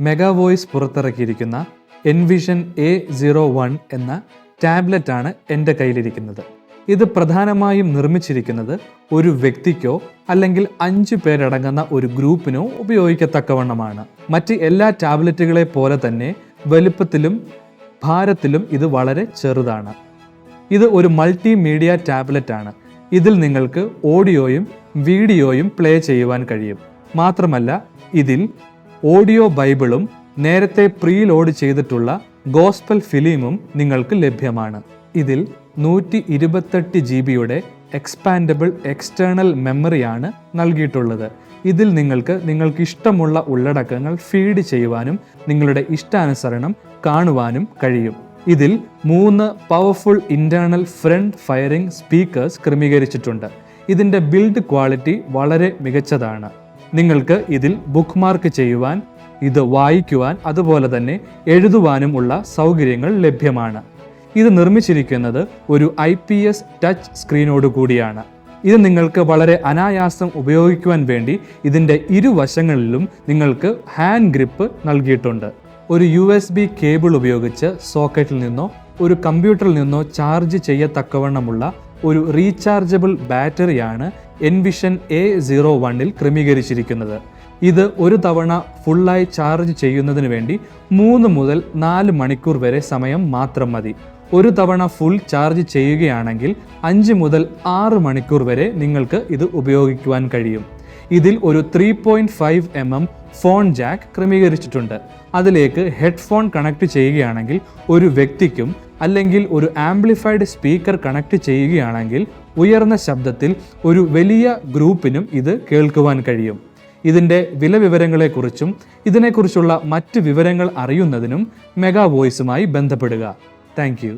Mega voice പുറത്തിറക്കിയിരിക്കുന്ന envision A01 എന്ന ടാബ്ലറ്റാണ് എൻ്റെ കയ്യിലിരിക്കുന്നത്. ഇത് പ്രധാനമായും നിർമ്മിച്ചിരിക്കുന്നത് ഒരു വ്യക്തിക്കോ അല്ലെങ്കിൽ 5 പേരടങ്ങുന്ന ഒരു ഗ്രൂപ്പിനോ ഉപയോഗിക്കത്തക്കവണ്ണമാണ്. മറ്റ് എല്ലാ ടാബ്ലറ്റുകളെ പോലെ തന്നെ വലുപ്പത്തിലും ഭാരത്തിലും ഇത് വളരെ ചെറുതാണ്. ഇത് ഒരു മൾട്ടിമീഡിയ ടാബ്ലറ്റ് ആണ്. ഇതിൽ നിങ്ങൾക്ക് ഓഡിയോയും വീഡിയോയും പ്ലേ ചെയ്യുവാൻ കഴിയും. മാത്രമല്ല ഇതിൽ ഓഡിയോ ബൈബിളും നേരത്തെ പ്രീലോഡ് ചെയ്തിട്ടുള്ള ഗോസ്പൽ ഫിലിമും നിങ്ങൾക്ക് ലഭ്യമാണ്. ഇതിൽ 128 GB എക്സ്പാൻഡബിൾ എക്സ്റ്റേണൽ മെമ്മറിയാണ് നൽകിയിട്ടുള്ളത്. ഇതിൽ നിങ്ങൾക്ക് ഇഷ്ടമുള്ള ഉള്ളടക്കങ്ങൾ ഫീഡ് ചെയ്യുവാനും നിങ്ങളുടെ ഇഷ്ടാനുസരണം കാണുവാനും കഴിയും. ഇതിൽ 3 powerful internal front firing speakers ക്രമീകരിച്ചിട്ടുണ്ട്. ഇതിൻ്റെ ബിൽഡ് ക്വാളിറ്റി വളരെ മികച്ചതാണ്. നിങ്ങൾക്ക് ഇതിൽ ബുക്ക് മാർക്ക് ചെയ്യുവാൻ, ഇത് വായിക്കുവാൻ, അതുപോലെ തന്നെ എഴുതുവാനും ഉള്ള സൗകര്യങ്ങൾ ലഭ്യമാണ്. ഇത് നിർമ്മിച്ചിരിക്കുന്നത് ഒരു IPS ടച്ച് സ്ക്രീനോട് കൂടിയാണ്. ഇത് നിങ്ങൾക്ക് വളരെ അനായാസം ഉപയോഗിക്കുവാൻ വേണ്ടി ഇതിൻ്റെ ഇരുവശങ്ങളിലും നിങ്ങൾക്ക് ഹാൻഡ് ഗ്രിപ്പ് നൽകിയിട്ടുണ്ട്. ഒരു USB കേബിൾ ഉപയോഗിച്ച് സോക്കറ്റിൽ നിന്നോ ഒരു കമ്പ്യൂട്ടറിൽ നിന്നോ ചാർജ് ചെയ്യത്തക്കവണ്ണമുള്ള ഒരു റീചാർജബിൾ ബാറ്ററിയാണ് എൻവിഷൻ A01 ക്രമീകരിച്ചിരിക്കുന്നത്. ഇത് ഒരു തവണ ഫുള്ളായി ചാർജ് ചെയ്യുന്നതിന് വേണ്ടി 3 മുതൽ 4 മണിക്കൂർ വരെ സമയം മാത്രം മതി. ഒരു തവണ ഫുൾ ചാർജ് ചെയ്യുകയാണെങ്കിൽ 5 മുതൽ 6 മണിക്കൂർ വരെ നിങ്ങൾക്ക് ഇത് ഉപയോഗിക്കുവാൻ കഴിയും. ഇതിൽ ഒരു 3.5 mm ഫോൺ ജാക്ക് ക്രമീകരിച്ചിട്ടുണ്ട്. അതിലേക്ക് ഹെഡ്ഫോൺ കണക്ട് ചെയ്യുകയാണെങ്കിൽ ഒരു വ്യക്തിക്കും അല്ലെങ്കിൽ ഒരു ആംപ്ലിഫൈഡ് സ്പീക്കർ കണക്ട് ചെയ്യുകയാണെങ്കിൽ ഉയർന്ന ശബ്ദത്തിൽ ഒരു വലിയ ഗ്രൂപ്പിനും ഇത് കേൾക്കുവാൻ കഴിയും. ഇതിൻ്റെ വിവരങ്ങളെക്കുറിച്ചും ഇതിനെക്കുറിച്ചുള്ള മറ്റ് വിവരങ്ങൾ അറിയുന്നതിനും മെഗാ വോയിസുമായി ബന്ധപ്പെടുക. Thank you.